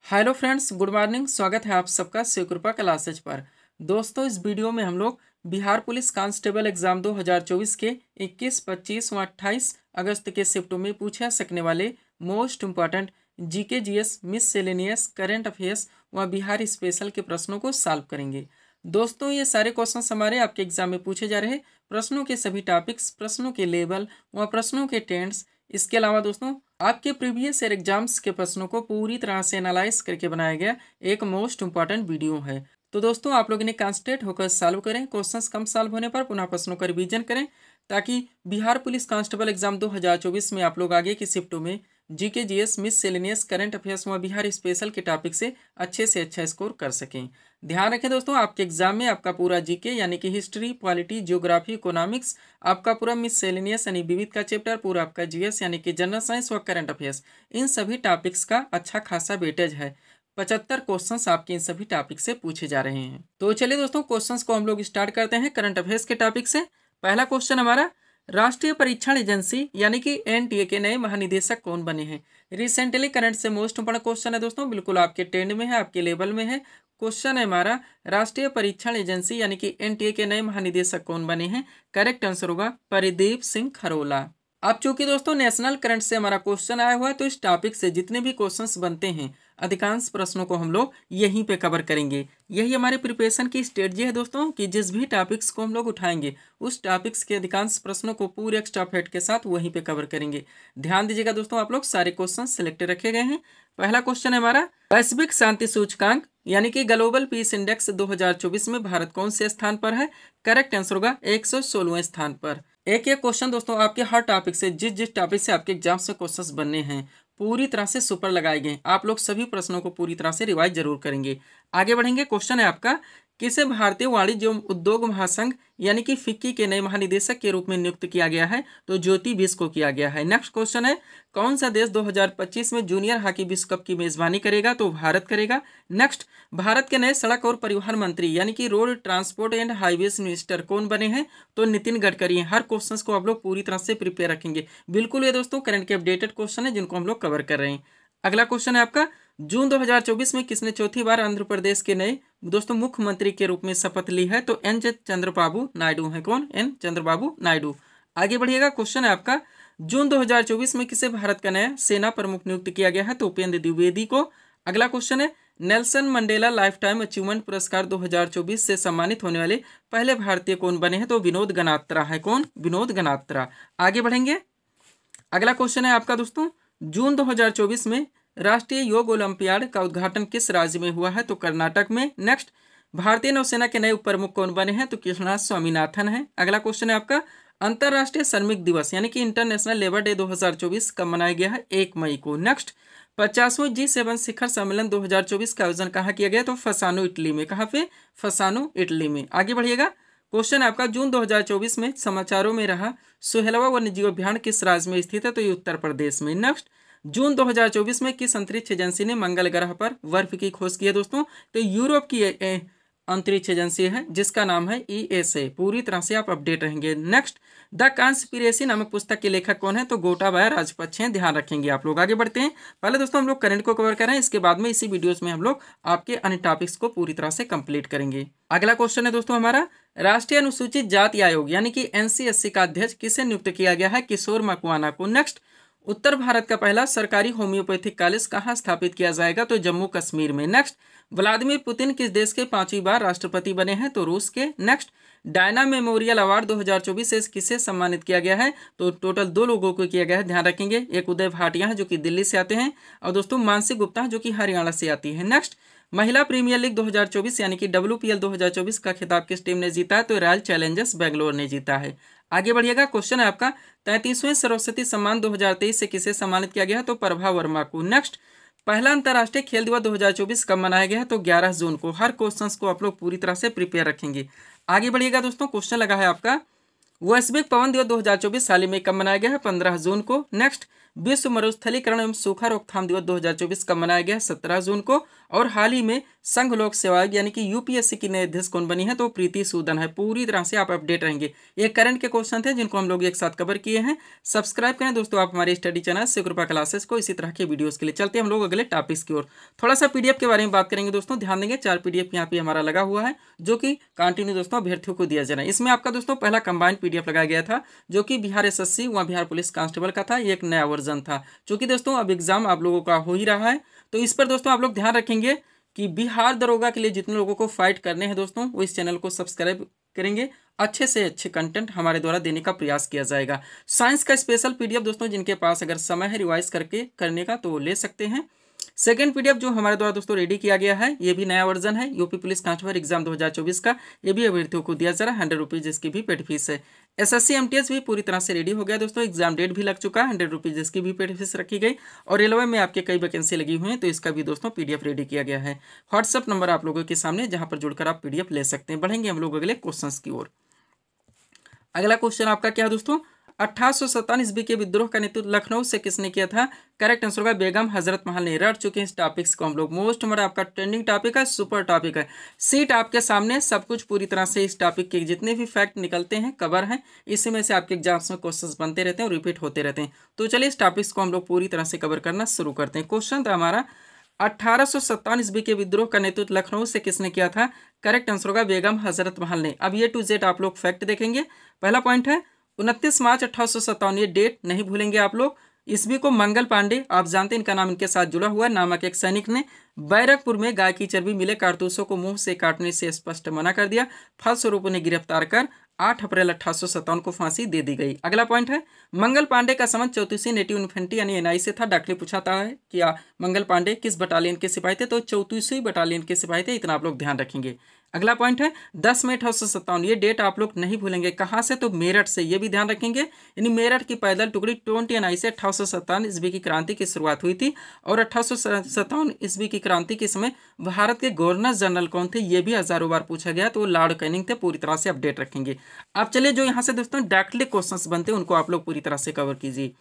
Hello friends, good morning. स्वागत है आप सबका शिवकृपा क्लासेज पर। दोस्तों, इस वीडियो में हम लोग बिहार पुलिस कांस्टेबल एग्जाम 2024 के 21, 25 व 28 अगस्त के शिफ्टों में पूछे जा सकने वाले most important GK, GS, miscellaneous, current affairs व बिहार स्पेशल के प्रश्नों को सॉल्व करेंगे। दोस्तों, ये सारे क्वेश्चन हमारे आपके एग्जाम में पूछे जा रहे प्रश्नों के सभी टॉपिक्स, प्रश्नों के लेवल व प्रश्नों के टेंस। इसके अलावा दोस्तों, आपके प्रीवियस ईयर एग्जाम्स के प्रश्नों को पूरी तरह से एनालाइज करके बनाया गया एक मोस्ट इंपॉर्टेंट वीडियो है। तो दोस्तों, आप लोग इन्हें कॉन्सेंट्रेट होकर सॉल्व करें। क्वेश्चंस कम सॉल्व होने पर पुनः प्रश्नों का रिवीजन करें, ताकि बिहार पुलिस कांस्टेबल एग्जाम 2024 में आप लोग आगे की शिफ्टों में GK, GS, miscellaneous, current affairs व बिहार स्पेशल के टॉपिक से अच्छा स्कोर कर सकें। ध्यान रखें दोस्तों, आपके एग्जाम में आपका पूरा जीके यानी कि हिस्ट्री, पॉलिटी, ज्योग्राफी, इकोनॉमिक्स, आपका पूरा मिससेलेनियस यानी विविध का चैप्टर, पूरा आपका जीएस यानी कि जनरल साइंस व करंट अफेयर्स, इन सभी टॉपिक्स का अच्छा खासा वेटेज है। 75 क्वेश्चंस आपके इन सभी टॉपिक से पूछे जा रहे हैं। तो चलिए दोस्तों, क्वेश्चंस को हम लोग स्टार्ट करते हैं करंट अफेयर्स के टॉपिक से। पहला क्वेश्चन हमारा, राष्ट्रीय परीक्षण एजेंसी यानी कि एनटीए के नए महानिदेशक कौन बने हैं? रिसेंटली करंट से मोस्ट इंपॉर्टेंट क्वेश्चन है दोस्तों, बिल्कुल आपके ट्रेंड में है, आपके लेवल में है। क्वेश्चन है हमारा, राष्ट्रीय परीक्षण एजेंसी यानी कि एनटीए के नए महानिदेशक कौन बने हैं? करेक्ट आंसर होगा परिदीप सिंह खरोला। अब चूंकि दोस्तों नेशनल करंट से हमारा क्वेश्चन आया हुआ है, तो इस टॉपिक से जितने भी क्वेश्चंस बनते हैं अधिकांश प्रश्नों को हम लोग यहीं पे कवर करेंगे। यही हमारे प्रिपरेशन की स्ट्रेटजी है दोस्तों, कि जिस भी टॉपिक्स को हम लोग उठाएंगे उस टॉपिक्स के अधिकांश प्रश्नों को पूरे एक्स्ट्रा फैक्ट के साथ वहीं पे कवर करेंगे। ध्यान दीजिएगा दोस्तों, आप लोग सारे क्वेश्चन सिलेक्ट रखे गए हैं। पहला क्वेश्चन है हमारा, वैश्विक शांति सूचकांक यानी कि ग्लोबल पीस इंडेक्स 2024 में भारत कौन से स्थान पर है? करेक्ट आंसर होगा 116वें स्थान पर। एक एक क्वेश्चन दोस्तों आपके हर टॉपिक से, जिस जिस टॉपिक से आपके एग्जाम से क्वेश्चंस बनने हैं, पूरी तरह से सुपर लगाए गए। आप लोग सभी प्रश्नों को पूरी तरह से रिवाइज जरूर करेंगे। आगे बढ़ेंगे। क्वेश्चन है आपका, किसे भारतीय वाणिज्य एवं उद्योग महासंघ यानी कि फिक्की के नए महानिदेशक के रूप में नियुक्त किया गया है? तो ज्योति बिष्ट को किया गया है। नेक्स्ट क्वेश्चन है, कौन सा देश 2025 में जूनियर हॉकी विश्व कप की मेजबानी करेगा? तो भारत करेगा। नेक्स्ट, भारत के नए सड़क और परिवहन मंत्री यानी कि road transport and highways minister कौन बने हैं? तो नितिन गडकरी हैं। हर क्वेश्चन को आप लोग पूरी तरह से प्रिपेयर रखेंगे। बिल्कुल ये दोस्तों करंट के अपडेटेड क्वेश्चन है जिनको हम लोग कवर कर रहे हैं। अगला क्वेश्चन है आपका, जून 2024 में किसने चौथी बार आंध्र प्रदेश के नए दोस्तों मुख्यमंत्री के रूप में शपथ ली है? तो एन चंद्रबाबू नायडू है। कौन? एन चंद्रबाबू नायडू। आगे बढ़िएगा। क्वेश्चन है आपका, जून 2024 में किसे भारत का नया सेना प्रमुख नियुक्त किया गया है? तो उपेंद्र द्विवेदी को। अगला क्वेश्चन है, Nelson Mandela life time achievement पुरस्कार 2024 से सम्मानित होने वाले पहले भारतीय कौन बने हैं? तो विनोद गनात्रा है। कौन? विनोद गनात्रा। आगे बढ़ेंगे। अगला क्वेश्चन है आपका दोस्तों, जून 2024 में राष्ट्रीय योग ओलंपियाड का उद्घाटन किस राज्य में हुआ है? तो कर्नाटक में। नेक्स्ट, भारतीय नौसेना के नए उप प्रमुख कौन बने हैं? तो कृष्णा स्वामीनाथन है। अगला क्वेश्चन है आपका, अंतर्राष्ट्रीय श्रमिक दिवस यानी कि इंटरनेशनल लेबर डे 2024 कब मनाया गया है? 1 मई को। नेक्स्ट, 50वें G7 शिखर सम्मेलन 2024 का आयोजन कहाँ किया गया? तो फसानो इटली में। कहाँ पे? फसानो इटली में। आगे बढ़िएगा। क्वेश्चन है आपका, जून 2024 में समाचारों में रहा 16वां वन्यजीव अभियान किस राज्य में स्थित है? तो ये उत्तर प्रदेश में। नेक्स्ट, जून 2024 में किस अंतरिक्ष एजेंसी ने मंगल ग्रह पर बर्फ की खोज की है दोस्तों? तो यूरोप की अंतरिक्ष एजेंसी है जिसका नाम है ESA। पूरी तरह से आप अपडेट रहेंगे। नेक्स्ट, द कॉन्स्पिरेसी नामक पुस्तक के लेखक कौन है? तो गोटाबाया राजपक्षे हैं। ध्यान रखेंगे आप लोग। आगे बढ़ते हैं। पहले दोस्तों हम लोग करंट को कवर करें, इसके बाद में इसी वीडियोस में हम लोग आपके अन्य टॉपिक्स को पूरी तरह से कंप्लीट करेंगे। अगला क्वेश्चन है दोस्तों हमारा, राष्ट्रीय अनुसूचित जाति आयोग यानी कि NCSC का अध्यक्ष किसे नियुक्त किया गया है? किशोर मकवाना को। नेक्स्ट, उत्तर भारत का पहला सरकारी होम्योपैथिक कॉलेज कहाँ स्थापित किया जाएगा? तो जम्मू कश्मीर में। नेक्स्ट, व्लादिमीर पुतिन किस देश के 5वीं बार राष्ट्रपति बने हैं? तो रूस के। नेक्स्ट, डायना मेमोरियल अवार्ड 2024 से किसे सम्मानित किया गया है? तो टोटल 2 लोगों को किया गया है। ध्यान रखेंगे, एक उदय भाटिया है जो कि दिल्ली से आते हैं, और दोस्तों मानसी गुप्ता जो कि हरियाणा से आती है। नेक्स्ट, महिला प्रीमियर लीग 2024 यानी कि WPL 2024 का खिताब किस टीम ने जीता है? तो रॉयल चैलेंजर्स बेंगलोर ने जीता है। आगे बढ़िएगा। क्वेश्चन है आपका, 33वें सरस्वती सम्मान 2023 से किसे सम्मानित किया गया? तो प्रभा वर्मा को। नेक्स्ट, पहला अंतर्राष्ट्रीय खेल दिवस 2024 कब मनाया गया है? तो 11 जून को। हर क्वेश्चंस को आप लोग पूरी तरह से प्रिपेयर रखेंगे। आगे बढ़िएगा दोस्तों। क्वेश्चन लगा है आपका, वैश्विक पवन दिवस 2024 हाल ही में कब मनाया गया है? 15 जून को। नेक्स्ट, विश्व मरुस्थलीकरण एवं सूखा रोकथाम दिवस 2024 कब मनाया गया है? 17 जून को। और हाल ही में संघ लोक सेवा आयोग यानी कि यूपीएससी की नई अध्यक्ष कौन बनी है, तो प्रीति सूदन है। पूरी तरह से आप अपडेट रहेंगे। ये करंट के क्वेश्चन थे जिनको हम लोग एक साथ कवर किए हैं। सब्सक्राइब करें दोस्तों आप हमारे स्टडी चैनल शिवकृपा क्लासेस को इसी तरह के वीडियोस के लिए। चलते हैं हम लोग अगले टॉपिक्स की ओर। थोड़ा सा पीडीएफ के बारे में बात करेंगे दोस्तों। ध्यान देंगे 4 पीडीएफ यहाँ पे हमारा लगा हुआ है जो कि कंटिन्यू दोस्तों अभ्यर्थियों को दिया जा रहा है। इसमें आपका दोस्तों पहला कंबाइंड पीडीएफ लगाया गया था जो कि बिहार एसएससी व बिहार पुलिस कांस्टेबल का था। ये एक नया वर्जन था चूंकि दोस्तों अब एग्जाम आप लोगों का हो ही रहा है, तो इस पर दोस्तों आप लोग ध्यान रखेंगे कि बिहार दरोगा के लिए जितने लोगों को फाइट करने हैं दोस्तों वो इस चैनल को सब्सक्राइब करेंगे। अच्छे से अच्छे कंटेंट हमारे द्वारा देने का प्रयास किया जाएगा। साइंस का स्पेशल पीडीएफ दोस्तों जिनके पास अगर समय है रिवाइज करके करने का तो ले सकते हैं। सेकेंड पीडीएफ जो हमारे द्वारा दोस्तों रेडी किया गया है ये भी नया वर्जन है यूपी पुलिस कांस्टेबल एग्जाम 2024 का। ये भी अभ्यर्थियों को दिया जा रहा है 100 रुपीज जिसकी भी पेड फीस है। एसएससी एमटीएस भी पूरी तरह से रेडी हो गया दोस्तों। एग्जाम डेट भी लग चुका है, 100 रुपीज जिसकी भी पेड फीस रखी गई। और रेलवे में आपके कई वैकेंसी लगी हुई है तो इसका भी दोस्तों पीडीएफ रेडी किया गया है। व्हाट्सअप नंबर आप लोगों के सामने जहां पर जुड़कर आप पीडीएफ ले सकते हैं। बढ़ेंगे हम लोग अगले क्वेश्चन की ओर। अगला क्वेश्चन आपका क्या है दोस्तों, 1857 ईस्वी के विद्रोह का नेतृत्व लखनऊ से किसने किया था? करेक्ट आंसर होगा बेगम हजरत महल ने। रट चुके हैं इस टॉपिक्स को हम लोग। मोस्ट हमारा आपका ट्रेंडिंग टॉपिक है, सुपर टॉपिक है। सीट आपके सामने सब कुछ पूरी तरह से इस टॉपिक के जितने भी फैक्ट निकलते हैं कवर हैं, इसी में से आपके एग्जाम्स में क्वेश्चंस बनते रहते हैं और रिपीट होते रहते हैं। तो चलिए इस टॉपिक्स को हम लोग पूरी तरह से कवर करना शुरू करते हैं। क्वेश्चन था हमारा 1857 ईस्वी के विद्रोह का नेतृत्व लखनऊ से किसने किया था? करेक्ट आंसर होगा बेगम हजरत महल ने। अब ये टू जेड आप लोग फैक्ट देखेंगे। पहला पॉइंट है 29 मार्च 1857, ये डेट नहीं भूलेंगे आप लोग। ईस्वी को मंगल पांडे, आप जानते हैं इनका नाम इनके साथ जुड़ा हुआ है, नामक एक सैनिक ने बैरकपुर में गाय की चर्बी मिले कारतूसों को मुंह से काटने से स्पष्ट मना कर दिया। फलस्वरूप उन्हें गिरफ्तार कर 8 अप्रैल 1857 को फांसी दे दी गई। अगला पॉइंट है मंगल पांडे का संबंध 34वीं नेटिव इन्फेंट्री यानी एनआई से था। डॉक्टर पूछाता है कि मंगल पांडे किस बटालियन के सिपाही थे, तो 34वीं बटालियन के सिपाही थे। इतना आप लोग ध्यान रखेंगे। अगला पॉइंट है 10 मई 1857, ये डेट आप लोग नहीं भूलेंगे। कहाँ से, तो मेरठ से, ये भी ध्यान रखेंगे। यानी मेरठ की पैदल टुकड़ी 20 एनआई से 1857 ईस्वी की क्रांति की शुरुआत हुई थी। और 1857 ईस्वी की क्रांति के समय भारत के गवर्नर जनरल कौन थे, ये भी हजारों बार पूछा गया, तो लॉर्ड कैनिंग थे। पूरी तरह से अपडेट रखेंगे। आप चलिए जो यहाँ से दोस्तों डायरेक्टली क्वेश्चंस बनते हैं उनको आप लोग पूरी तरह से कवर कीजिए।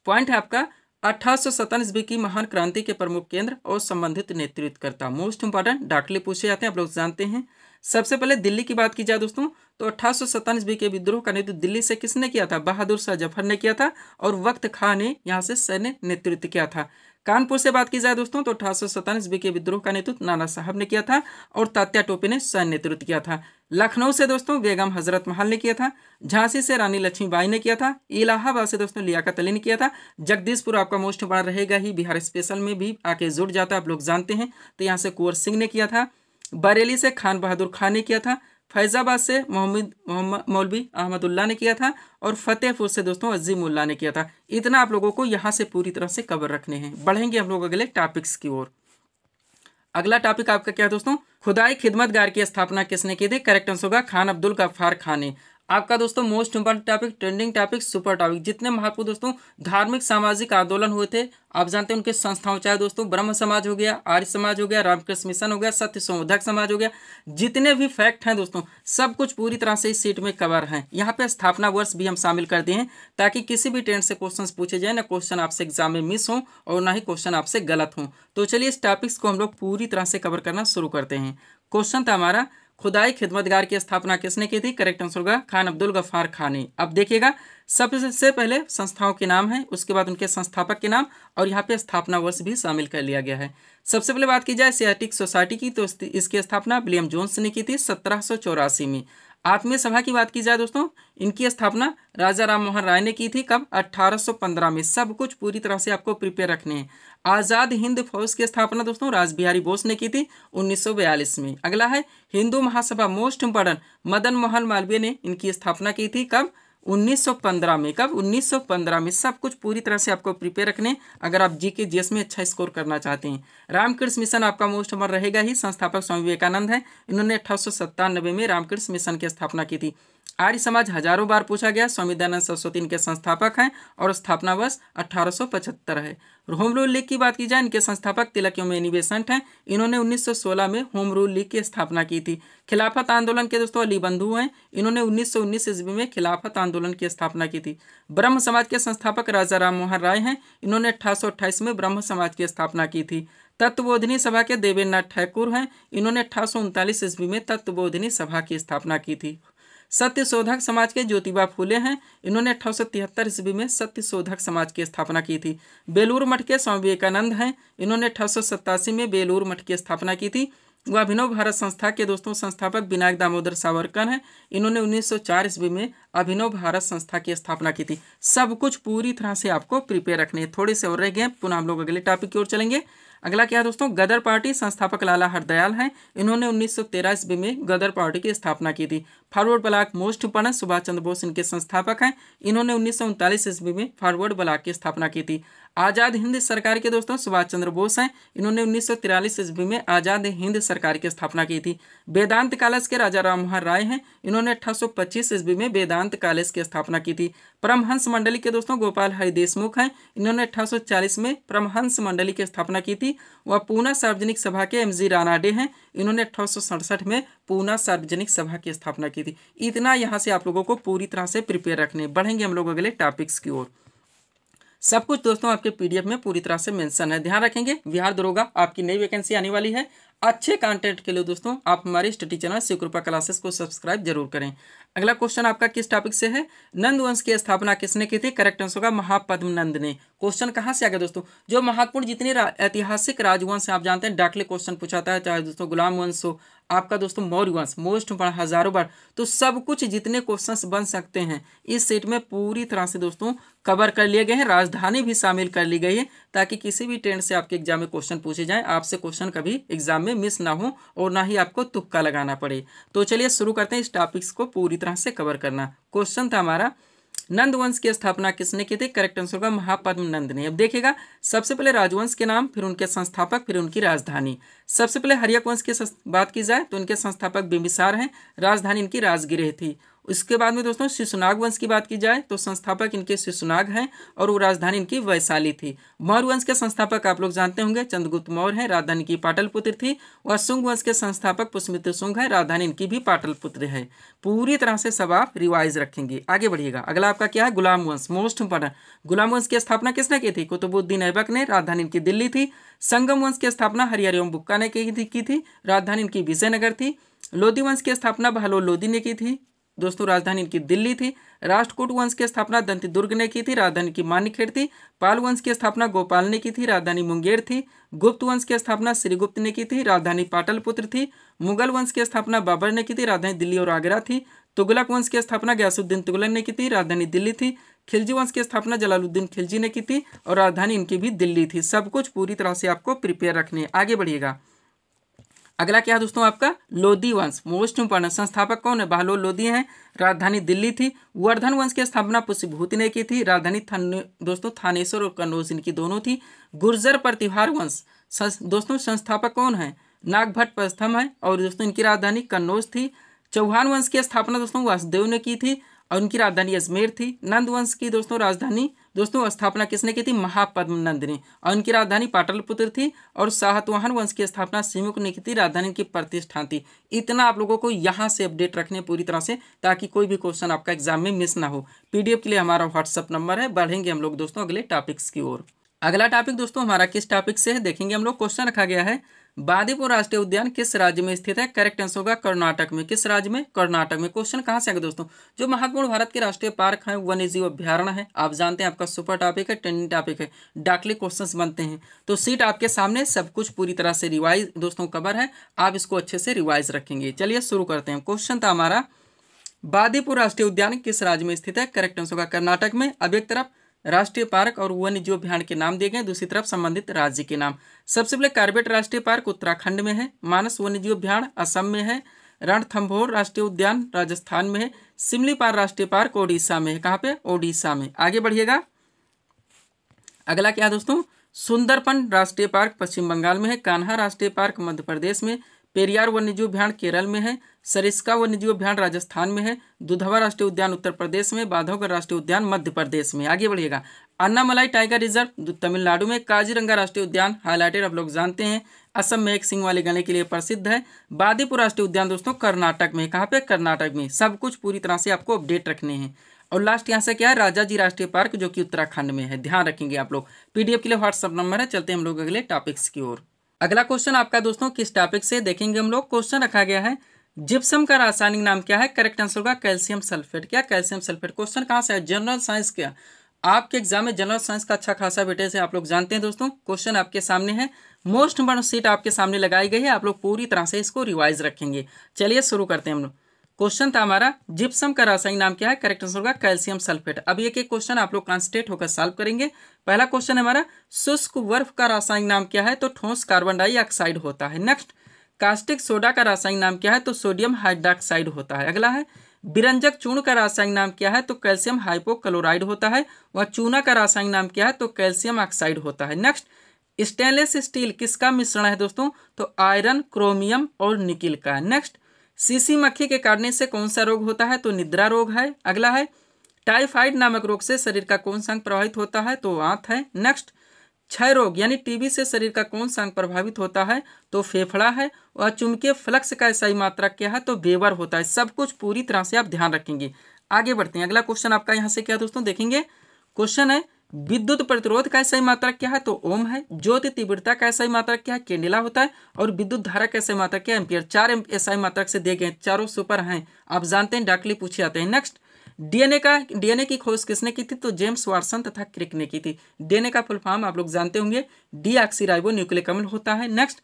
पॉइंट है आपका 1857 ईस्वी की महान क्रांति के प्रमुख केंद्र और संबंधित नेतृत्वकर्ता। मोस्ट इंपॉर्टेंट डायरेक्टली पूछे जाते हैं, आप लोग जानते हैं। सबसे पहले दिल्ली की बात की जाए दोस्तों तो 1857 ईस्वी के विद्रोह का नेतृत्व दिल्ली से किसने किया था? बहादुर शाह जफर ने किया था और वक्त खां ने यहाँ से सैन्य नेतृत्व किया था। कानपुर से बात की जाए दोस्तों तो 1857 ईस्वी के विद्रोह का नेतृत्व नाना साहब ने किया था और तात्या टोपे ने सैन्य नेतृत्व किया था। लखनऊ से दोस्तों बेगम हजरत महल ने किया था। झांसी से रानी लक्ष्मीबाई ने किया था। इलाहाबाद से दोस्तों लियाकत अली ने किया था। जगदीशपुर आपका मोस्ट बड़ा रहेगा ही, बिहार स्पेशल में भी आके जुड़ जाता है, आप लोग जानते हैं, तो यहाँ से कुंवर सिंह ने किया था। बरेली से खान बहादुर खान ने किया था। फैजाबाद से मोहम्मद मौलवी अहमदुल्ला ने किया था और फतेहपुर से दोस्तों अजीमुल्ला ने किया था। इतना आप लोगों को यहाँ से पूरी तरह से कवर रखने हैं। बढ़ेंगे हम लोग अगले टॉपिक्स की ओर। अगला टॉपिक आपका क्या है दोस्तों, खुदाई खिदमतगार की स्थापना किसने की थी? करेक्ट आंसर होगा खान अब्दुल गफ्फार खान ने। आपका दोस्तों most important topic, trending topic, super topic, जितने महत्वपूर्ण दोस्तों धार्मिक सामाजिक आंदोलन हुए थे आप जानते हैं उनके संस्थाओं, चाहे दोस्तों ब्रह्म समाज हो गया, आर्य समाज हो गया, रामकृष्ण मिशन हो गया, सत्य संवर्धक समाज हो गया, जितने भी फैक्ट हैं दोस्तों सब कुछ पूरी तरह से इस सीट में कवर हैं। यहाँ पे स्थापना वर्ष भी हम शामिल कर दिए हैं ताकि किसी भी ट्रेंड से क्वेश्चन पूछे जाए ना क्वेश्चन आपसे एग्जाम में मिस हो और ना ही क्वेश्चन आपसे गलत हो। तो चलिए इस टॉपिक्स को हम लोग पूरी तरह से कवर करना शुरू करते हैं। क्वेश्चन था हमारा खुदाई खिदमतगार की स्थापना किसने की थी? करेक्ट आंसर होगा खान अब्दुल गफ्फार खान ने। अब देखिएगा सबसे पहले संस्थाओं के नाम है, उसके बाद उनके संस्थापक के नाम और यहाँ पे स्थापना वर्ष भी शामिल कर लिया गया है। सबसे पहले बात की जाए एशियाटिक सोसाइटी की तो इसकी स्थापना विलियम जोन्स ने की थी 1784 में। आत्मीय सभा की बात की जाए दोस्तों इनकी स्थापना राजा राम मोहन राय ने की थी। कब? 1815 में। सब कुछ पूरी तरह से आपको प्रिपेयर रखने हैं। आज़ाद हिंद फौज की स्थापना दोस्तों रासबिहारी बोस ने की थी 1942 में। अगला है हिंदू महासभा, मोस्ट इंपॉर्टेंट, मदन मोहन मालवीय ने इनकी स्थापना की थी। कब? 1915 में। कब? 1915 में। सब कुछ पूरी तरह से आपको प्रिपेयर रखने अगर आप जीके जीएस में अच्छा स्कोर करना चाहते हैं। रामकृष्ण मिशन आपका मोस्ट नंबर रहेगा ही, संस्थापक स्वामी विवेकानंद हैं। इन्होंने 1897 में रामकृष्ण मिशन की स्थापना की थी। आर्य समाज हजारों बार पूछा गया, स्वामी दयानंद सरस्वती इनके संस्थापक हैं और स्थापना वर्ष 1875 है। होम रूल लीग की बात की जाए इनके संस्थापक तिलक यौमेनी बेसेंट हैं। इन्होंने 1916 में होम रूल लीग की स्थापना की थी। खिलाफत आंदोलन के दोस्तों अली बंधु हैं। इन्होंने 1919 ईस्वी में खिलाफत आंदोलन की स्थापना की थी। ब्रह्म समाज के संस्थापक राजा राम मोहन राय हैं। इन्होंने 1828 में ब्रह्म समाज की स्थापना की थी। तत्वबोधिनी सभा के देवेंद्रनाथ ठाकुर हैं, इन्होंने 1839 ईस्वी में तत्वबोधिनी सभा की स्थापना की थी। सत्यशोधक समाज के ज्योतिबा फूले हैं, इन्होंने 1873 ईस्वी में सत्यशोधक समाज की स्थापना की थी। बेलूर मठ के स्वामी विवेकानंद हैं, इन्होंने 1887 में बेलूर मठ की स्थापना की थी। वह अभिनव भारत संस्था के दोस्तों संस्थापक विनायक दामोदर सावरकर हैं, इन्होंने 1904 ईस्वी में अभिनव भारत संस्था की स्थापना की थी। सब कुछ पूरी तरह से आपको प्रिपेयर रखने हैं। थोड़े से और रह गए, पुनः हम लोग अगले टॉपिक की ओर चलेंगे। अगला क्या है दोस्तों, गदर पार्टी संस्थापक लाला हरदयाल हैं, इन्होंने 1913 ईस्वी में गदर पार्टी की स्थापना की थी। Forward bloc most open Subhash Chandra Bose इनके संस्थापक हैं, इन्होंने 1939 ईस्वी में फॉरवर्ड ब्लॉक की स्थापना की थी। आज़ाद हिंद सरकार के दोस्तों सुभाष चंद्र बोस हैं, इन्होंने 1943 ईस्वी में आज़ाद हिंद सरकार की स्थापना की थी। वेदांत कॉलेज के राजा राम मोहन राय हैं, इन्होंने 1825 ईस्वी में वेदांत कॉलेज की स्थापना की थी। परमहंस मंडली के दोस्तों गोपाल हरि देशमुख हैं, इन्होंने 1840 में परमहंस मंडली की स्थापना की थी। वह पूना सार्वजनिक सभा के एम जी रानाडे हैं, इन्होंने 1867 में पूना सार्वजनिक सभा की स्थापना की थी। इतना यहाँ से आप लोगों को पूरी तरह से प्रिपेयर रखने। बढ़ेंगे हम लोग अगले टॉपिक्स की ओर। सब कुछ दोस्तों आपके पीडीएफ में पूरी तरह से मेंशन है, ध्यान रखेंगे। बिहार दरोगा आपकी नई वैकेंसी आने वाली है। अच्छे कंटेंट के लिए दोस्तों आप हमारे स्टडी चैनल शिवकृपा क्लासेस को सब्सक्राइब जरूर करें। अगला क्वेश्चन आपका किस टॉपिक से है, नंद वंश की स्थापना किसने की थी? करेक्ट आंसर होगा महापद्म नंद ने। क्वेश्चन कहाँ से आ गया दोस्तों, जो महत्वपूर्ण जितने ऐतिहासिक राजवंश आप जानते हैं डाकले क्वेश्चन पूछाता है, चाहे दोस्तों गुलाम वंश हो, आपका दोस्तों मौर्य वंश, मोस्ट बड़ा हजारों बार, तो सब कुछ जितने क्वेश्चंस बन सकते हैं इस सेट में पूरी तरह से दोस्तों कवर कर लिए गए हैं। राजधानी भी शामिल कर ली गई है ताकि किसी भी ट्रेंड से आपके एग्जाम में क्वेश्चन पूछे जाएं, आपसे क्वेश्चन कभी एग्जाम में मिस ना हो और ना ही आपको तुक्का लगाना पड़े। तो चलिए शुरू करते हैं इस टॉपिक्स को पूरी तरह से कवर करना। क्वेश्चन था हमारा, नंद वंश की स्थापना किसने की थी? करेक्ट आंसर होगा महापद्म नंद ने। अब देखिएगा, सबसे पहले राजवंश के नाम, फिर उनके संस्थापक, फिर उनकी राजधानी। सबसे पहले हर्यक वंश की बात की जाए तो उनके संस्थापक बिंबिसार हैं, राजधानी इनकी राजगृह थी। उसके बाद में दोस्तों शिशुनाग वंश की बात की जाए तो संस्थापक इनके शिशुनाग हैं और वो राजधानी इनकी वैशाली थी। मौर्य वंश के संस्थापक आप लोग जानते होंगे चंद्रगुप्त मौर्य हैं, राजधानी की पाटलिपुत्र थी। और शुंग वंश के संस्थापक पुष्यमित्र शुंग है, राजधानी इनकी भी पाटलिपुत्र है। पूरी तरह से सब आप रिवाइज रखेंगे। आगे बढ़िएगा, अगला आपका क्या है, गुलाम वंश, मोस्ट इंपॉर्टेंट। गुलाम वंश की स्थापना किसने की थी? कुतुबुद्दीन ऐबक ने, राजधानी इनकी दिल्ली थी। संगम वंश की स्थापना हरिहर एवं बुक्का ने की थी, राजधानी इनकी विजयनगर थी। लोधी वंश की स्थापना बहलोल लोधी ने की थी, दोस्तों राजधानी इनकी दिल्ली थी। राष्ट्रकूट वंश की स्थापना दंती दुर्ग ने की थी, राजधानी की मान्यखेड़ थी। पाल वंश की स्थापना गोपाल ने की थी, राजधानी मुंगेर थी। गुप्त वंश की स्थापना श्रीगुप्त ने की थी, राजधानी पाटलिपुत्र थी। मुगल वंश की स्थापना बाबर ने की थी, राजधानी दिल्ली और आगरा थी। तुगलक वंश की स्थापना गयासुद्दीन तुगलक ने की थी, राजधानी दिल्ली थी। खिलजी वंश की स्थापना जलालुद्दीन खिलजी ने की थी और राजधानी इनकी भी दिल्ली थी। सब कुछ पूरी तरह से आपको प्रिपेयर रखने। आगे बढ़िएगा, अगला क्या है दोस्तों आपका, लोधी वंश, मोस्ट इंपॉर्टेंट। संस्थापक कौन है? बहलोल लोधी हैं, राजधानी दिल्ली थी। वर्धन वंश की स्थापना पुष्यभूति ने की थी, राजधानी दोस्तों थानेश्वर और कन्नौज इनकी दोनों थी। गुर्जर प्रतिहार वंश दोस्तों संस्थापक कौन है? नागभट्ट प्रस्थम है और दोस्तों इनकी राजधानी कन्नौज थी। चौहान वंश की स्थापना दोस्तों वासुदेव ने की थी और उनकी राजधानी अजमेर थी। नंद वंश की दोस्तों राजधानी दोस्तों स्थापना किसने की थी? महापद्म नंद ने और उनकी राजधानी पाटलिपुत्र थी। और सातवाहन वंश की स्थापना सिमुक ने की थी, राजधानी की प्रतिष्ठान थी। इतना आप लोगों को यहाँ से अपडेट रखने पूरी तरह से ताकि कोई भी क्वेश्चन आपका एग्जाम में मिस ना हो। पीडीएफ के लिए हमारा व्हाट्सअप नंबर है। बढ़ेंगे हम लोग दोस्तों अगले टॉपिक्स की ओर। अगला टॉपिक दोस्तों हमारा किस टॉपिक से है देखेंगे हम लोग। क्वेश्चन रखा गया है, बांदीपुर राष्ट्रीय उद्यान किस राज्य में स्थित है? करेक्ट आंसर होगा कर्नाटक में। किस राज्य में? कर्नाटक में। क्वेश्चन कहाँ से आएगा दोस्तों, जो महत्वपूर्ण भारत के राष्ट्रीय पार्क हैं, वन्यजीव अभ्यारण्य है, आप जानते हैं आपका सुपर टॉपिक है, ट्रेंडिंग टॉपिक है, डाकली क्वेश्चंस बनते हैं। तो सीट आपके सामने, सब कुछ पूरी तरह से रिवाइज दोस्तों कवर है, आप इसको अच्छे से रिवाइज रखेंगे। चलिए शुरू करते हैं। क्वेश्चन था हमारा, बांदीपुर राष्ट्रीय उद्यान किस राज्य में स्थित है? करेक्ट आंसर होगा कर्नाटक में। अब एक तरफ राष्ट्रीय पार्क और वन्यजीव अभ्यारण्य के नाम दिए गए, दूसरी तरफ संबंधित राज्य के नाम। सबसे पहले कार्बेट राष्ट्रीय पार्क उत्तराखंड में है, मानस वन्यजीव अभ्यारण्य असम में है, रणथंभौर राष्ट्रीय उद्यान राजस्थान में है, सिमलीपाल राष्ट्रीय पार्क ओडिशा में है। कहाँ पे? ओडिशा में। आगे बढ़िएगा, अगला क्या है दोस्तों, सुंदरबन राष्ट्रीय पार्क पश्चिम बंगाल में है, कान्हा राष्ट्रीय पार्क मध्य प्रदेश में, पेरियार वन्यजीव अभ्यारण्य केरल में है, सरिस्का वन्यजीव अभ्यारण्य राजस्थान में है, दुधवा राष्ट्रीय उद्यान उत्तर प्रदेश में, बांधवगढ़ राष्ट्रीय उद्यान मध्य प्रदेश में। आगे बढ़िएगा, अन्नामलाई टाइगर रिजर्व तमिलनाडु में, काजीरंगा राष्ट्रीय उद्यान हाईलाइटेड आप लोग जानते हैं, असम में एक सिंह वाले गणे के लिए प्रसिद्ध है। बांदीपुर राष्ट्रीय उद्यान दोस्तों कर्नाटक में। कहाँ पे? कर्नाटक में। सब कुछ पूरी तरह से आपको अपडेट रखने हैं। और लास्ट यहाँ से क्या है, राजाजी राष्ट्रीय पार्क जो कि उत्तराखंड में है, ध्यान रखेंगे आप लोग। पीडीएफ के लिए व्हाट्सअप नंबर है। चलते हैं हम लोग अगले टॉपिक्स की ओर। अगला क्वेश्चन आपका दोस्तों किस टॉपिक से देखेंगे हम लोग। क्वेश्चन रखा गया है जिप्सम का रासायनिक नाम क्या है। करेक्ट आंसर होगा कैल्शियम सल्फेट। क्या कैल्शियम सल्फेट। क्वेश्चन कहाँ से है, जनरल साइंस का। आपके एग्जाम में जनरल साइंस का अच्छा खासा वेटेज है, आप लोग जानते हैं दोस्तों। क्वेश्चन आपके सामने है, मोस्ट इंपोर्टेंट सीट आपके सामने लगाई गई है, आप लोग पूरी तरह से इसको रिवाइज रखेंगे। चलिए शुरू करते हैं हम लोग। क्वेश्चन था हमारा जिप्सम का रासायनिक नाम क्या है। करेक्ट आंसर होगा कैल्शियम सल्फेट। अब एक एक क्वेश्चन आप लोग कॉन्सेंट्रेट होकर सॉल्व करेंगे। पहला क्वेश्चन है हमारा, शुष्क बर्फ का रासायनिक नाम क्या है। तो ठोस कार्बन डाइऑक्साइड होता है। नेक्स्ट, कास्टिक सोडा का रासायनिक नाम क्या है। तो सोडियम हाइड्रोक्साइड होता है। अगला है, बिरंजक चूर्ण का रासायनिक नाम क्या है। तो कैल्शियम हाइपोक्लोराइड होता है। वह चूना का रासायनिक नाम क्या है। तो कैल्शियम ऑक्साइड होता है। नेक्स्ट, स्टेनलेस स्टील किसका मिश्रण है दोस्तों। तो आयरन, क्रोमियम और निकिल का। नेक्स्ट, सीसी मक्खी के काटने से कौन सा रोग होता है। तो निद्रा रोग है। अगला है, टाइफाइड नामक रोग से शरीर का कौन सा अंग प्रभावित होता है। तो आंत है। नेक्स्ट, क्षय रोग यानी टीबी से शरीर का कौन सा अंग प्रभावित होता है। तो फेफड़ा है। और चुंबकीय फ्लक्स का सही मात्रक क्या है। तो वेबर होता है। सब कुछ पूरी तरह से आप ध्यान रखेंगे। आगे बढ़ते हैं। अगला क्वेश्चन आपका यहाँ से क्या दोस्तों देखेंगे। क्वेश्चन है, विद्युत प्रतिरोध का सही मात्रक क्या है। तो ओम है। ज्योति तीव्रता का सही मात्रक क्या है। कैंडेला होता है। और विद्युत धारा का सही मात्रक क्या है। एम्पियर। 4 SI मात्रक से दिए गए, चारों सुपर हैं, आप जानते हैं, डायरेक्टली पूछे जाते हैं। नेक्स्ट, डीएनए की खोज किसने की थी। तो जेम्स वाटसन तथा क्रिक ने की थी। डीएनए का फुल फॉर्म आप लोग जानते होंगे, डीऑक्सीराइबो न्यूक्लिक अम्ल होता है। नेक्स्ट,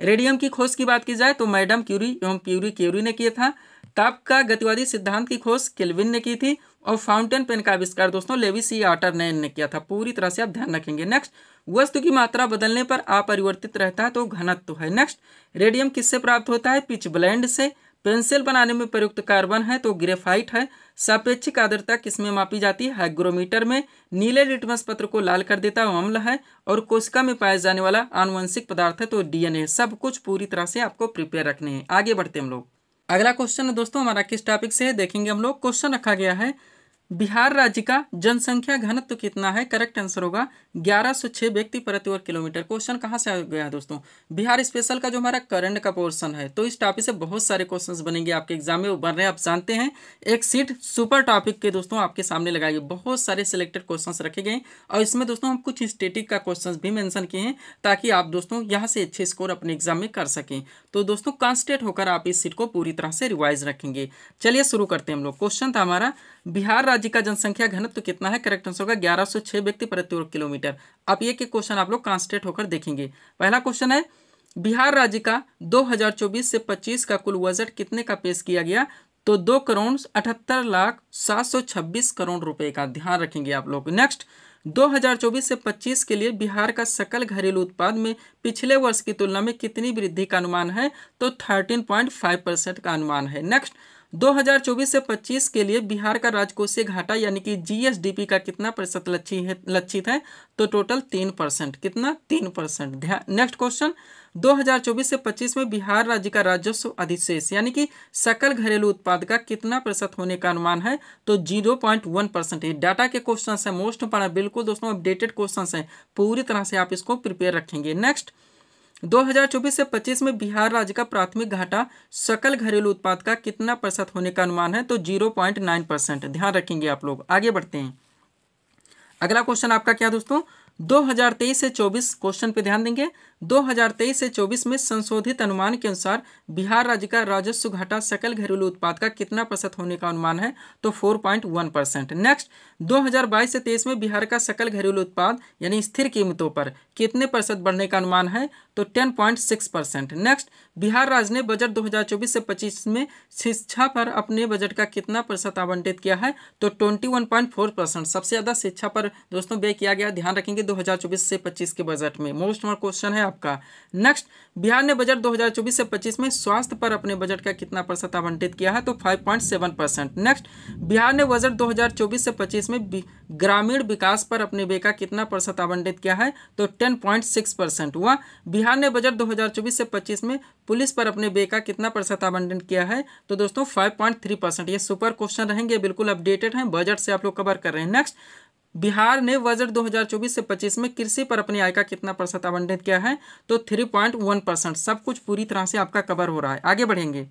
रेडियम की खोज की बात की जाए तो मैडम क्यूरी एवं प्यूरी क्यूरी ने किया था। ताप का गतिवादी सिद्धांत की खोज केल्विन ने की थी। और फाउंटेन पेन का आविष्कार दोस्तों लेविसियाटर ने किया था। पूरी तरह से आप ध्यान रखेंगे। नेक्स्ट, वस्तु की मात्रा बदलने पर अपरिवर्तित रहता है तो घनत्व है। नेक्स्ट, रेडियम किससे प्राप्त होता है। पिच ब्लेंड से। पेंसिल बनाने में प्रयुक्त कार्बन है तो ग्रेफाइट है। सापेक्षिक आर्द्रता किसमें मापी जाती है। हाइग्रोमीटर में। नीले लिटमस पत्र को लाल कर देता है अम्ल है। और कोशिका में पाया जाने वाला आनुवंशिक पदार्थ है तो डीएनए। सब कुछ पूरी तरह से आपको प्रिपेयर रखने हैं। आगे बढ़ते हम लोग। अगला क्वेश्चन है दोस्तों हमारा किस टॉपिक से है देखेंगे हम लोग। क्वेश्चन रखा गया है, बिहार राज्य का जनसंख्या घनत्व कितना है। करेक्ट आंसर होगा 1106 व्यक्ति प्रति वर्ग किलोमीटर। क्वेश्चन कहाँ से आ गया है दोस्तों, बिहार स्पेशल का जो हमारा करंट का पोर्शन है। तो इस टॉपिक से बहुत सारे क्वेश्चंस बनेंगे आपके एग्जाम में, वो बन रहे हैं, आप जानते हैं। एक सीट सुपर टॉपिक के दोस्तों आपके सामने लगाइए, बहुत सारे सिलेक्टेड क्वेश्चन रखे गए। और इसमें दोस्तों हम कुछ स्टेटिक का क्वेश्चन भी मेंशन किए हैं, ताकि आप दोस्तों यहाँ से अच्छे स्कोर अपने एग्जाम में कर सकें। तो दोस्तों कॉन्सेंट्रेट होकर आप इस सीट को पूरी तरह से रिवाइज रखेंगे। चलिए शुरू करते हैं हम लोग। क्वेश्चन था हमारा, बिहार राज्य का जनसंख्या घनत्व कितना है। करेक्ट आंसर होगा 1106 व्यक्ति प्रति वर्ग किलोमीटर। अब ये क्वेश्चन आप लोग कॉन्सेंट्रेट होकर देखेंगे। पहला क्वेश्चन है, बिहार राज्य का 2024 से 25 का कुल बजट कितने का पेश किया गया। तो 2,78,726 करोड़ रुपए का। ध्यान रखेंगे आप लोग। नेक्स्ट, 2024 से 25 के लिए बिहार का सकल घरेलू उत्पाद में पिछले वर्ष की तुलना में कितनी वृद्धि का अनुमान है। तो 13.5% का अनुमान है। नेक्स्ट, 2024 से 25 के लिए बिहार का राजकोषीय घाटा यानी कि जीएसडीपी का कितना प्रतिशत लक्षित है। तो टोटल 3%। कितना, 3%। ध्यान। नेक्स्ट क्वेश्चन, 2024 से 25 में बिहार राज्य का राजस्व अधिशेष यानी कि सकल घरेलू उत्पाद का कितना प्रतिशत होने का अनुमान है। तो 0.1%। ये डाटा के क्वेश्चन है, मोस्ट इंपोर्टेंट, बिल्कुल दोस्तों अपडेटेड क्वेश्चन है, पूरी तरह से आप इसको प्रिपेयर रखेंगे। नेक्स्ट, 2024 से 25 में बिहार राज्य का प्राथमिक घाटा सकल घरेलू उत्पाद का कितना प्रतिशत होने का अनुमान है। तो 0.9%। ध्यान रखेंगे आप लोग। आगे बढ़ते हैं। अगला क्वेश्चन आपका क्या दोस्तों, 2023 से 24 क्वेश्चन पे ध्यान देंगे। 2023 से 24 में संशोधित अनुमान के अनुसार बिहार राज्य का राजस्व घाटा सकल घरेलू उत्पाद का कितना प्रतिशत होने का अनुमान है। तो 4.1%। नेक्स्ट, 2022 से 23 में बिहार का सकल घरेलू उत्पाद यानी स्थिर कीमतों पर कितने प्रतिशत बढ़ने का अनुमान है। तो 10.6%। नेक्स्ट, बिहार राज्य ने बजट 2024 से 25 में शिक्षा पर अपने बजट का कितना प्रतिशत आवंटित किया है। तो 21.4%। सबसे ज्यादा शिक्षा पर दोस्तों व्यय किया गया। ध्यान रखेंगे 2024 से 25 के बजट में। मोस्ट इंपोर्टेंट क्वेश्चन है आपका। नेक्स्ट, बिहार ने बजट 2024 से 25 में स्वास्थ्य पर अपने बजट का कितना प्रतिशत आवंटित किया है। तो 5.7%। नेक्स्ट, बिहार ने बजट 2024 से 25 में ग्रामीण विकास पर अपने व्यय का कितना प्रतिशत आवंटित किया है। तो 10.6% हुआ। बिहार ने बजट 2024 से 25 में पुलिस पर अपने व्यय का कितना प्रतिशत आवंटन किया है। तो दोस्तों 5.3%। ये सुपर क्वेश्चन रहेंगे, बिल्कुल अपडेटेड हैं, बजट से आप लोग कवर कर रहे हैं। नेक्स्ट, बिहार ने बजट 2024 से 25 में कृषि पर अपनी आय का कितना प्रतिशत आवंटित किया है। तो 3.1%। सब कुछ पूरी तरह से आपका कवर हो रहा है। आगे बढ़ेंगे।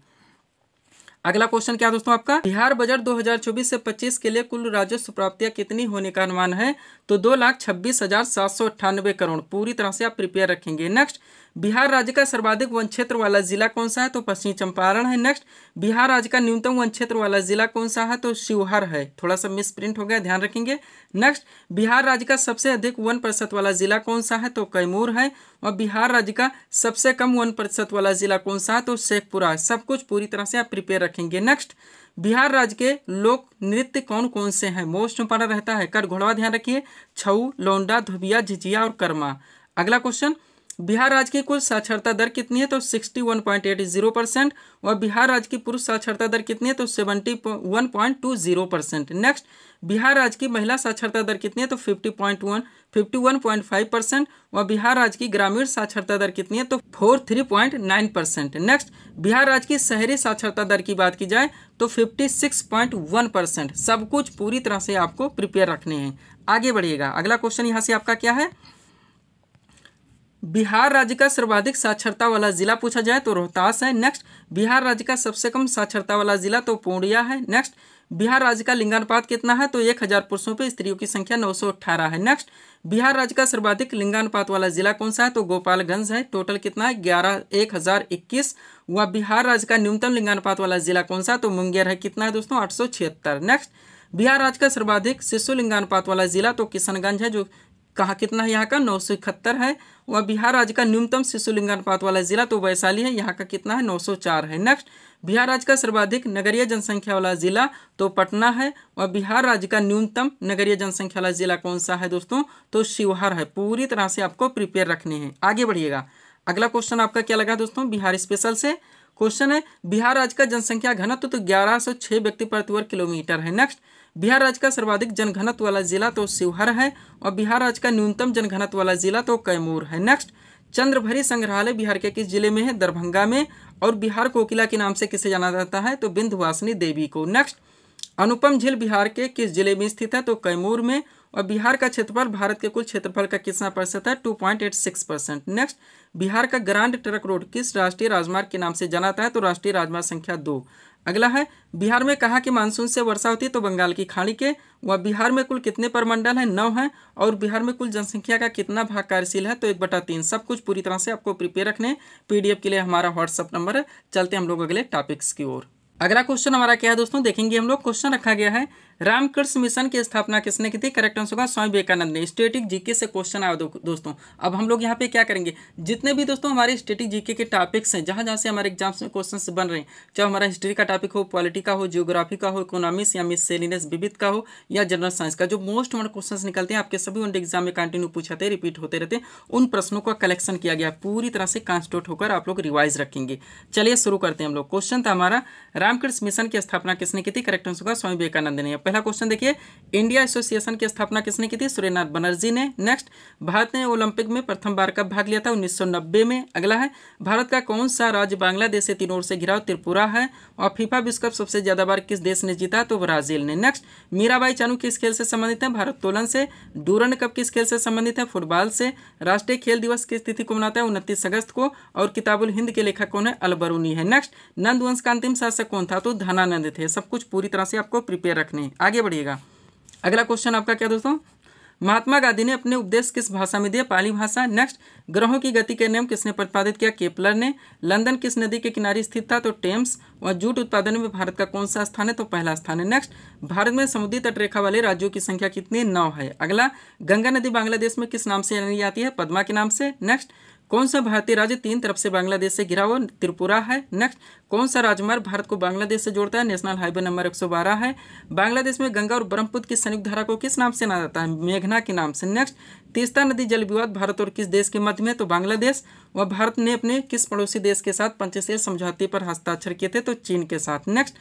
अगला क्वेश्चन क्या दोस्तों आपका, बिहार बजट 2024 से 25 के लिए कुल राजस्व प्राप्तियां कितनी होने का अनुमान है। तो 2,26,798 करोड़। पूरी तरह से आप प्रिपेयर रखेंगे। नेक्स्ट, बिहार राज्य का सर्वाधिक वन क्षेत्र वाला जिला कौन सा है? तो पश्चिमी चंपारण है। नेक्स्ट, बिहार राज्य का न्यूनतम वन क्षेत्र वाला जिला कौन सा है? तो शिवहर है। थोड़ा सा मिस प्रिंट हो गया, ध्यान रखेंगे। नेक्स्ट, बिहार राज्य का सबसे अधिक 1% वाला जिला कौन सा है? तो कैमूर है। और बिहार राज्य का सबसे कम 1% वाला जिला कौन सा है? तो शेखपुरा है। सब कुछ पूरी तरह से आप प्रिपेयर रखेंगे। नेक्स्ट, बिहार राज्य के लोक नृत्य कौन कौन से हैं? मोस्ट इंपॉर्टेंट रहता है कर घोड़वा, ध्यान रखिए, छऊ, लौंडा, धुबिया, झिझिया और कर्मा। अगला क्वेश्चन, बिहार राज्य की कुल साक्षरता दर कितनी है? तो 61.80%। और बिहार राज्य की पुरुष साक्षरता दर कितनी है? तो 71.20%। नेक्स्ट, बिहार राज्य की महिला साक्षरता दर कितनी है? तो 51.5%। और बिहार राज्य की ग्रामीण साक्षरता दर कितनी है? तो 43.9%। नेक्स्ट, बिहार राज्य की शहरी साक्षरता दर की बात की जाए तो 56.1%। सब कुछ पूरी तरह से आपको प्रिपेयर रखने हैं। आगे बढ़िएगा, अगला क्वेश्चन यहाँ से आपका क्या है? बिहार राज्य का सर्वाधिक साक्षरता वाला जिला पूछा जाए तो रोहतास है। नेक्स्ट, बिहार राज्य का सबसे कम साक्षरता वाला जिला तो पूर्णिया है। नेक्स्ट, बिहार राज्य का लिंगानुपात कितना है? तो 1000 पुरुषों पे स्त्रियों की संख्या 918 है। नेक्स्ट, बिहार राज्य का सर्वाधिक लिंगानुपात वाला जिला कौन सा है? तो गोपालगंज है। टोटल कितना है? 1021। वह बिहार राज्य का न्यूनतम लिंगानुपात वाला जिला कौन सा है? तो मुंगेर है। कितना है दोस्तों? 876। नेक्स्ट, बिहार राज्य का सर्वाधिक शिशु लिंगानुपात वाला जिला तो किशनगंज है, जो कहाँ कितना है? यहाँ का 971 है। वह बिहार राज्य का न्यूनतम शिशु लिंगानुपात वाला जिला तो वैशाली है, यहाँ का कितना है? 904 है। नेक्स्ट, बिहार राज्य का सर्वाधिक नगरीय जनसंख्या वाला जिला तो पटना है। और बिहार राज्य का न्यूनतम नगरीय जनसंख्या वाला जिला कौन सा है दोस्तों? तो शिवहर है। पूरी तरह से आपको प्रिपेयर रखने हैं। आगे बढ़िएगा, अगला क्वेश्चन आपका क्या लगा दोस्तों? बिहार स्पेशल से क्वेश्चन है, बिहार राज्य का जनसंख्या घनत्व तो 1106 व्यक्ति प्रति वर्ग किलोमीटर है। नेक्स्ट, बिहार राज्य का सर्वाधिक जनघनत्व वाला जिला तो शिवहर है। और बिहार राज्य का न्यूनतम जनघनत्व वाला जिला तो कैमूर है। नेक्स्ट, चंद्रभरी संग्रहालय बिहार के किस जिले में है? दरभंगा में। और बिहार कोकिला के नाम से किसे जाना जाता है? तो विंध्यवासिनी देवी को। नेक्स्ट, अनुपम झील बिहार के किस जिले में स्थित है? तो कैमूर में। और बिहार का क्षेत्रफल भारत के कुल क्षेत्रफल का कितना प्रतिशत है? 2.86%। नेक्स्ट, बिहार का ग्रांड ट्रक रोड किस राष्ट्रीय राजमार्ग के नाम से जाना जाता है? तो राष्ट्रीय राजमार्ग संख्या 2। अगला है, बिहार में कहाँ के मानसून से वर्षा होती है? तो बंगाल की खाड़ी के। वह बिहार में कुल कितने परमंडल हैं? 9 हैं। और बिहार में कुल जनसंख्या का कितना भाग कार्यशील है? तो 1/3। सब कुछ पूरी तरह से आपको प्रिपेयर रखने। PDF के लिए हमारा व्हाट्सअप नंबर है। चलते हम लोग अगले टॉपिक्स की ओर। अगला क्वेश्चन हमारा क्या है दोस्तों? देखेंगे हम लोग। क्वेश्चन रखा गया है, रामकृष्ण मिशन की स्थापना किसने की थी? करेक्ट आंसर होगा स्वामी विवेकानंद ने। स्टैटिक जीके से क्वेश्चन आया दोस्तों। अब हम लोग यहाँ पे क्या करेंगे, जितने भी दोस्तों हमारे स्टैटिक जीके के टॉपिक्स हैं, जहाँ जहाँ से हमारे एग्जाम्स में क्वेश्चन बन रहे हैं, चाहे हमारा हिस्ट्री का टॉपिक हो, पॉलिटी का हो, जियोग्राफी का हो, इकोनॉमिक्स या मिससेलिनियस विविध का हो, या जनरल साइंस का, जो मोस्ट हमारे क्वेश्चन निकलते हैं आपके सभी उनके एग्जाम में कंटिन्यू पूछाते हैं, रिपीट होते रहते हैं, उन प्रश्नों का कलेक्शन किया गया, पूरी तरह से कॉन्स्टिट्यूट होकर आप लोग रिवाइज रखेंगे। चलिए शुरू करते हैं हम लोग। क्वेश्चन था हमारा, रामकृष्ण मिशन की स्थापना किसने की थी? करेक्ट आंसर होगा स्वामी विवेकानंद ने। पहला क्वेश्चन देखिए, इंडिया एसोसिएशन की स्थापना किसने की थी? सूर्यनाथ बनर्जी ने। नेक्स्ट, भारत ने ओलंपिक में प्रथम बार कब भाग लिया था? 1990 में। अगला है, भारत का कौन सा राज्य बांग्लादेश से तीनों ओर से घिरा? त्रिपुरा है। और फीफा विश्व कप सबसे ज्यादा बार किस देश ने जीता? तो ब्राजील ने। नेक्स्ट, मीराबाई चानू किस खेल से संबंधित है? भारोत्तोलन से। डूरंड कप किस खेल से संबंधित है? फुटबॉल से। राष्ट्रीय खेल दिवस किस तिथि को मनाता है? 29 अगस्त को। और किताबुल हिंद के लेखक कौन है? अलबरूनी है। नेक्स्ट, नंद वंश का अंतिम शासक कौन था? तो धनानंद थे। सब कुछ पूरी तरह से आपको प्रिपेयर रखने। आगे बढ़िएगा, अगला क्वेश्चन आपका क्या दोस्तों, महात्मा गांधी ने अपने उपदेश किस भाषा में दिए? पाली भाषा। नेक्स्ट, ग्रहों की गति के नियम किसने प्रतिपादित किया? केपलर ने। लंदन किस नदी के किनारे स्थित था? तो टेम्स। और जूट उत्पादन में भारत का कौन सा स्थान है? तो पहला स्थान है। नेक्स्ट, भारत में समुद्री तटरेखा वाले राज्यों की संख्या कितनी? 9 है। अगला, गंगा नदी बांग्लादेश में किस नाम से जानी जाती है? पद्मा के नाम से। नेक्स्ट, कौन सा भारतीय राज्य 3 तरफ से बांग्लादेश से घिरा हुआ? त्रिपुरा है। नेक्स्ट, कौन सा राजमार्ग भारत को बांग्लादेश से जोड़ता है? नेशनल हाईवे नंबर 112 है। बांग्लादेश में गंगा और ब्रह्मपुत्र की संयुक्त धारा को किस नाम से जाना जाता है? मेघना के नाम से। नेक्स्ट, तीस्ता नदी जल विवाद भारत और किस देश के मध्य में? तो बांग्लादेश। वह भारत ने अपने किस पड़ोसी देश के साथ पंचशील समझौते पर हस्ताक्षर किए थे? तो चीन के साथ। नेक्स्ट,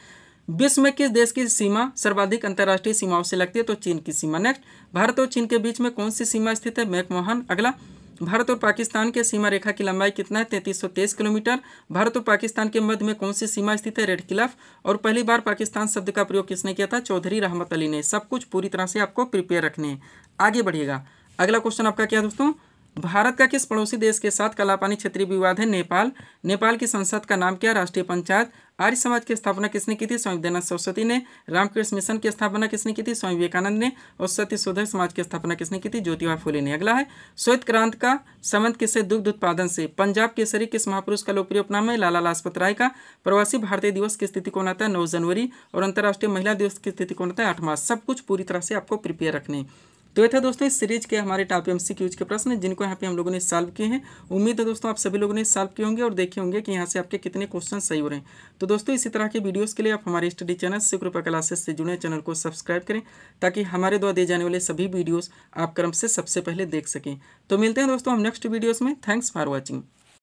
विश्व में किस देश की सीमा सर्वाधिक अंतर्राष्ट्रीय सीमाओं से लगती है? तो चीन की सीमा। नेक्स्ट, भारत और चीन के बीच में कौन सी सीमा स्थित है? मैकमोहन। अगला, भारत और पाकिस्तान के सीमा रेखा की लंबाई कितना है? 3323 किलोमीटर। भारत और पाकिस्तान के मध्य में कौन सी सीमा स्थित है? Red Cliff. और पहली बार पाकिस्तान शब्द का प्रयोग किसने किया था? चौधरी रहमत अली ने। सब कुछ पूरी तरह से आपको प्रिपेयर रखने हैं। आगे बढ़िएगा, अगला क्वेश्चन आपका क्या दोस्तों, भारत का किस पड़ोसी देश के साथ कालापानी क्षेत्रीय विवाद है? नेपाल। नेपाल की संसद का नाम क्या? राष्ट्रीय पंचायत। आर्य समाज की स्थापना किसने की थी? स्वामी दयानंद सरस्वती ने। रामकृष्ण मिशन की स्थापना किसने की थी? स्वामी विवेकानंद ने। और सत्यशोधक समाज की स्थापना किसने की थी? ज्योतिबा फुले ने। अगला है श्वेत क्रांति का संबंध किससे? दुग्ध उत्पादन से। पंजाब केसरी किस महापुरुष का लोकप्रिय उपनाम है? लाला लाजपत राय का। प्रवासी भारतीय दिवस की स्थिति कौन आता है? 9 जनवरी। और अंतर्राष्ट्रीय महिला दिवस की स्थिति कौन आता है? 8 मार्च। सब कुछ पूरी तरह से आपको प्रिपेयर रखने। तो ये था दोस्तों इस सीरीज के हमारे टॉप एमसीक्यूज के प्रश्न जिनको यहाँ पे हम लोगों ने सॉल्व किए हैं। उम्मीद है दोस्तों आप सभी लोगों ने सॉल्व किए होंगे और देखे होंगे कि यहाँ से आपके कितने क्वेश्चन सही हो रहे हैं। तो दोस्तों इसी तरह के वीडियोस के लिए आप हमारे स्टडी चैनल शिवकृपा क्लासेस से जुड़े चैनल को सब्सक्राइब करें ताकि हमारे द्वारा दिए जाने वाले सभी वीडियोज़ आप क्रम से सबसे पहले देख सकें। तो मिलते हैं दोस्तों हम नेक्स्ट वीडियोज़ में। Thanks for watching.